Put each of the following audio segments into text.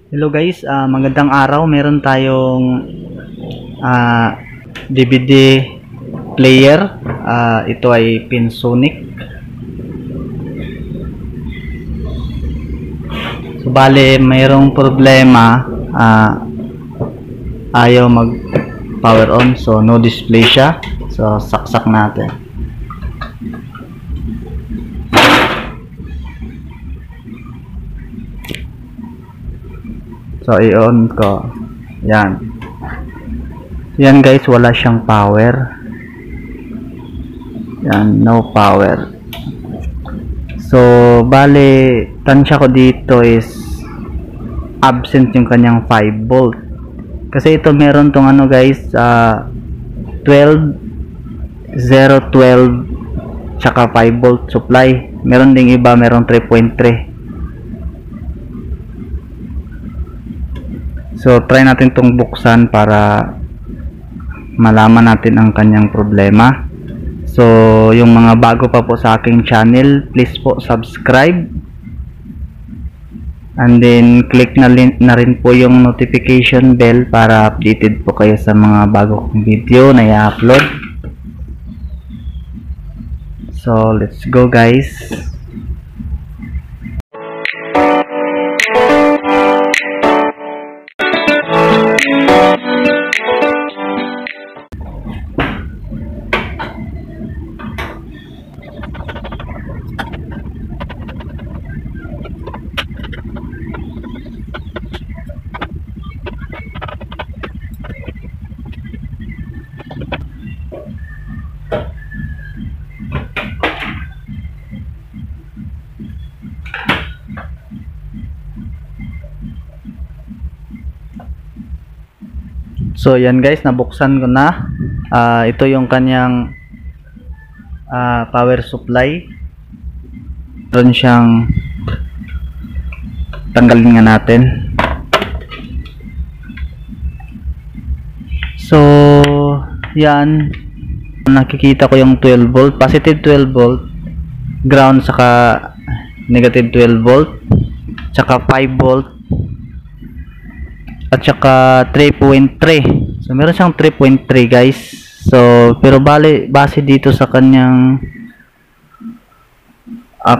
Hello guys, magandang araw. Meron tayong DVD player. Ito ay Pinsonic. So bale, mayroong problema. Ayaw mag power on, so no display siya. So saksak natin. So i-on ko. Yan. Yan guys, wala siyang power. Yan, no power. So bale, tansya ko dito is absent yung kanyang 5 volt. Kasi ito meron tong ano guys, 12 012 tsaka 5 volt supply. Meron ding iba, meron 3.3. So try natin tong buksan para malaman natin ang kanyang problema. So yung mga bago pa po sa aking channel, please po subscribe. And then click na rin po yung notification bell para updated po kayo sa mga bago kong video na i-upload. So let's go guys. So yan guys, nabuksan ko na. Ito yung kanyang power supply. Meron siyang, tanggalin nga natin. So yan, nakikita ko yung 12 volt, positive 12 volt, ground saka negative 12 volt, saka 5 volt at saka 3.3. So meron siyang 3.3 guys. So pero base dito sa kanyang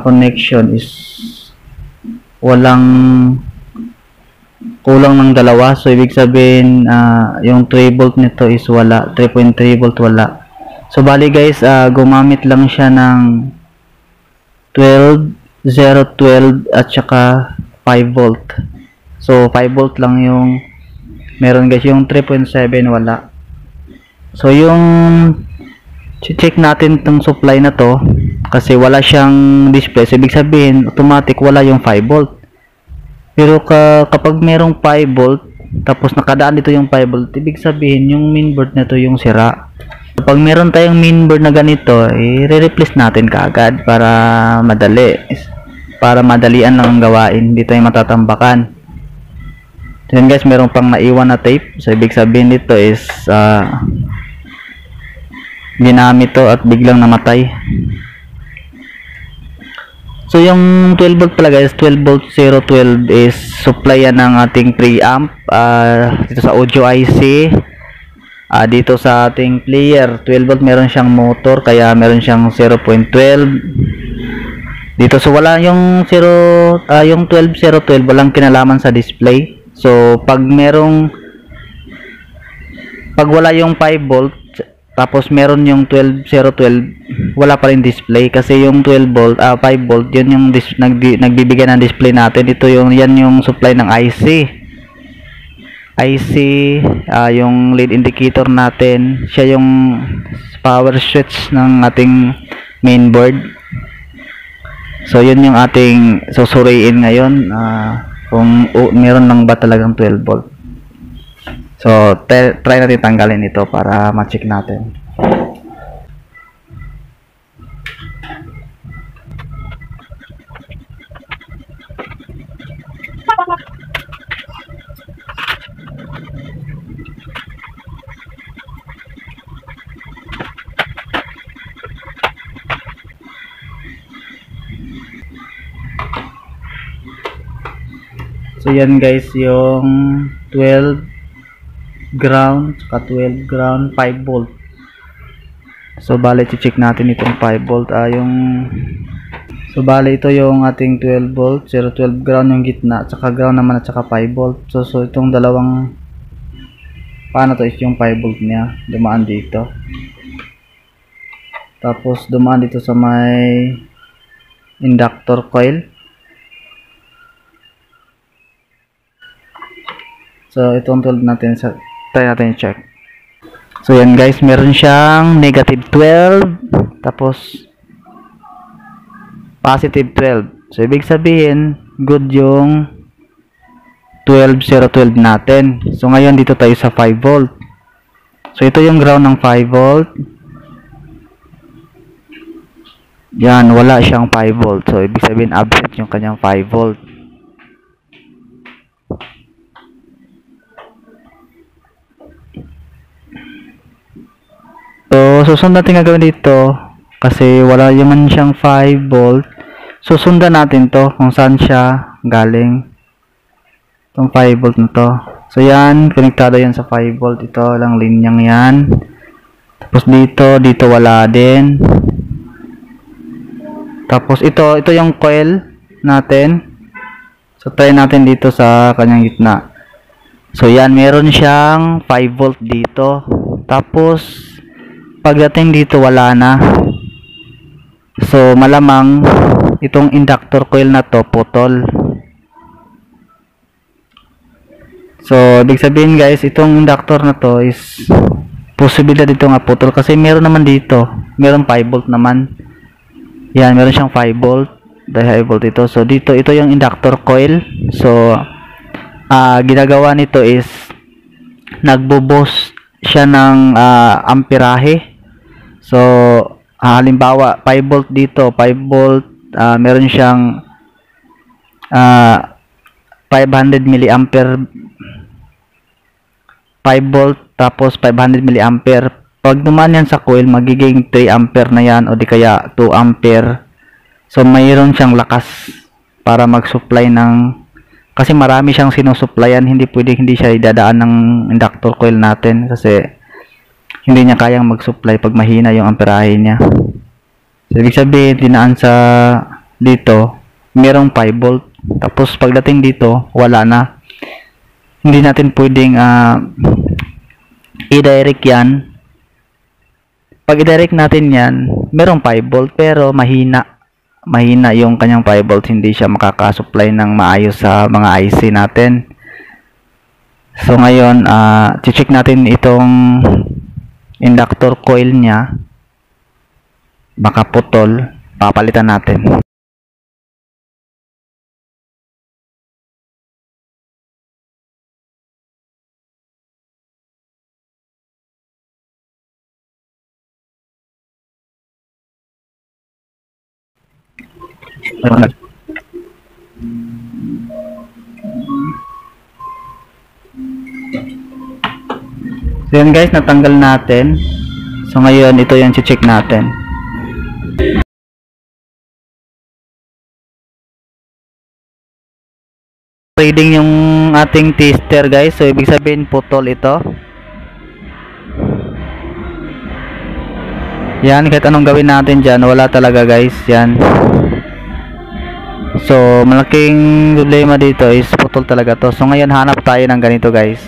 connection is walang, kulang ng dalawa. So ibig sabihin yung 3 volt nito is wala, 3.3 volt wala. So bali guys, gumamit lang siya ng 12 012 at saka 5 volt. So 5 volt lang yung meron guys, yung 3.7 wala. So yung check natin tong supply na to kasi wala siyang display. So ibig sabihin automatic wala yung 5 volt. Pero kapag merong 5 volt tapos nakadaan dito yung 5 volt, ibig sabihin yung mainboard na to yung sira. Kapag meron tayong mainboard na ganito, i-replace natin kaagad para madalian lang ang gawain, hindi tayo matatambakan. Then guys, meron pang naiwan na tape. So ibig sabihin nito is ginamit to at biglang namatay. So yung 12 volt pala guys, 12 volt 012 is supply yan ng ating preamp dito sa audio IC. Dito sa ating player 12 volt, meron siyang motor kaya meron siyang 0.12 dito. So wala yung 12 012, walang kinalaman sa display. So pag wala yung 5 volt tapos meron yung 12 012, wala pa rin display kasi yung 12 volt 5 volt yun yung nagbibigay ng display natin. Ito yan yung supply ng IC, yung lead indicator natin, siya yung power switch ng ating mainboard. So yun yung ating susuriin ngayon, kung meron lang ba talagang 12 volt. So try natin tanggalin ito para ma-check natin. So yan guys, yung 12 ground, saka 12 ground, 5 volt. So bale, check natin itong 5 volt. So bale, ito yung ating 12 volt, 012 ground yung gitna, saka ground naman at saka 5 volt. So itong dalawang paano to is yung 5 volt niya, dumaan dito. Tapos dumaan dito sa may inductor coil. So itong 12 natin, try natin i-check. So yan guys, meron siyang negative 12 tapos positive 12. So ibig sabihin good yung 12 natin. So ngayon dito tayo sa 5 volt. So ito yung ground ng 5 volt. Yan, wala siyang 5 volt. So ibig sabihin absent yung kanyang 5 volt. So susundan natin gagawin dito kasi wala naman siyang 5 volt. Susundan natin to kung saan siya galing. Itong 5 volt na to. So yan, konektado yan sa 5 volt. Ito lang linyang yan. Tapos dito wala din. Tapos ito yung coil natin. So try natin dito sa kanyang gitna. So yan, meron siyang 5 volt dito. Tapos pagdating dito wala na. So malamang itong inductor coil na to putol. So ibig sabihin guys, itong inductor na to is posibilidad dito nga putol kasi meron naman dito, meron 5 volt naman. Yan, meron siyang 5 volt dahil 5 volt ito. So dito, ito yung inductor coil. So ginagawa nito is nagbo-boost siya ng amperahe. So halimbawa 5 volt dito, 5 volt, meron siyang 500 milliampere, 5 volt tapos 500 milliampere. Pag dumaan yan sa coil, magiging 3 ampere na yan o di kaya 2 ampere. So mayroon siyang lakas para mag-supply ng, kasi marami siyang sinusupplyan, hindi pwede hindi siya idadaan ng inductor coil natin kasi hindi niya kayang mag-supply pag mahina yung amperahe niya. So ibig sabihin, dinaan sa dito, merong 5 volt. Tapos pagdating dito, wala na. Hindi natin pwedeng i-direct yan. Pag i-direct natin yan, merong 5 volt pero mahina yung kanyang 5 volt, hindi siya makaka-supply ng maayos sa mga IC natin. So ngayon, check natin itong inductor coil niya, baka putol, papalitan natin. So yan guys, natanggal natin. So ngayon, ito yung check natin. Reading yung ating tester guys. So ibig sabihin putol ito. Yan, kahit anong gawin natin dyan, wala talaga guys. Yan. So malaking problema dito is putol talaga to. So ngayon, hanap tayo ng ganito guys.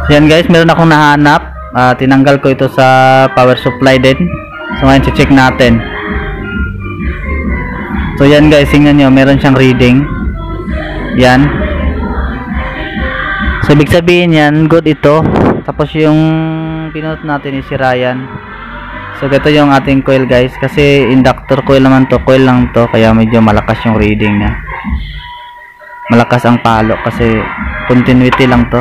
So yan guys, meron akong nahanap. Tinanggal ko ito sa power supply din. So ngayon check natin. So yan guys, tingnan nyo, meron siyang reading. Yan. So ibig sabihin yan, good ito. Tapos yung pinunot natin is si Ryan. So ito yung ating coil guys, kasi inductor coil naman to, coil lang to, kaya medyo malakas yung reading niya. Malakas ang palo kasi continuity lang to.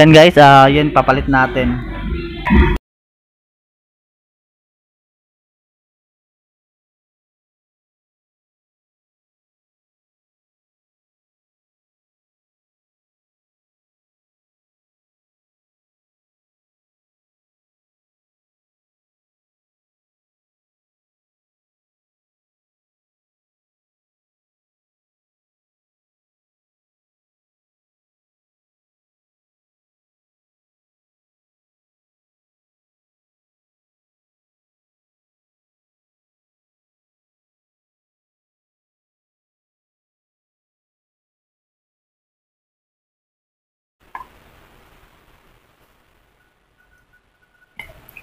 Yan guys, yun papalit natin.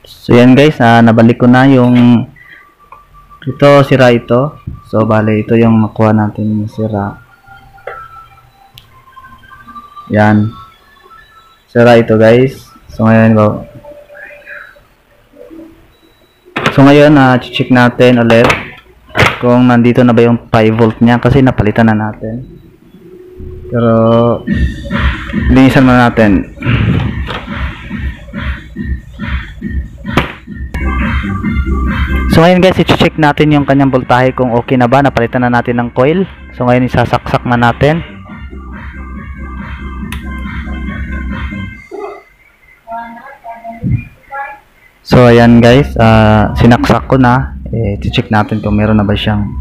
So yan guys, nabalik ko na yung ito, sira ito. So bale, ito yung makuha natin yung sira. Yan. Sira ito guys. So ngayon, check natin ulit kung nandito na ba yung 5 volt niya kasi napalitan na natin. Pero linisan muna natin. So ngayon guys, i-check natin yung kanyang voltahe kung okay na ba, napalitan na natin ng coil. So ngayon isasaksak na natin. So ayan guys, sinaksak ko na. I-check natin kung meron na ba siyang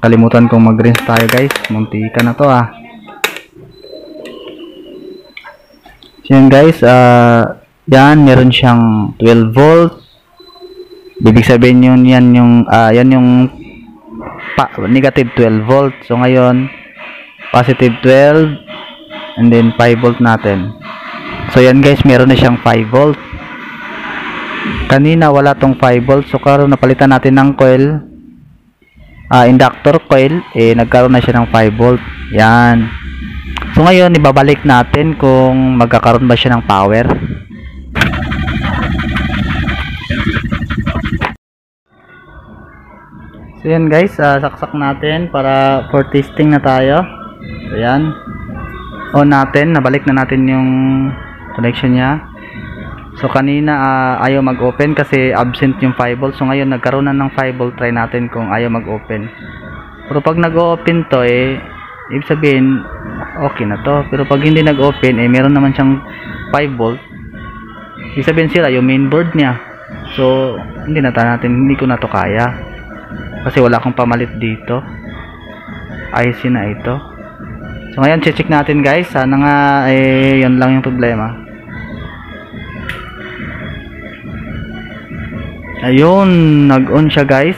kalimutan kong mag-rinse tayo guys. Muntikan na to So yun guys, yan meron siyang 12 volt. Ibig sabihin yun, yan yung negative 12 volt. So ngayon, positive 12 and then 5 volt natin. So yan guys, meron na siyang 5 volt. Kanina wala tong 5 volt. So karon napalitan natin ng coil, inductor coil, nagkaroon na siya ng 5 volt. Yan. So ngayon, ibabalik natin kung magkakaroon ba siya ng power. So yan guys, saksak natin para for testing na tayo. So yan. On natin, nabalik na natin yung connection niya. So kanina ayaw mag-open kasi absent yung 5 volt. So ngayon nagkaroon na ng 5 volt, try natin kung ayaw mag-open. Pero pag nag-open to ibig sabihin okay na to. Pero pag hindi nag-open, meron naman siyang 5 volt. Ibig sabihin sila yung mainboard niya. So hindi ko na to kaya. Kasi wala akong pamalit dito. IC na ito. So ngayon check natin guys. Sana nga yun lang yung problema. Ayun, nag-on siya guys.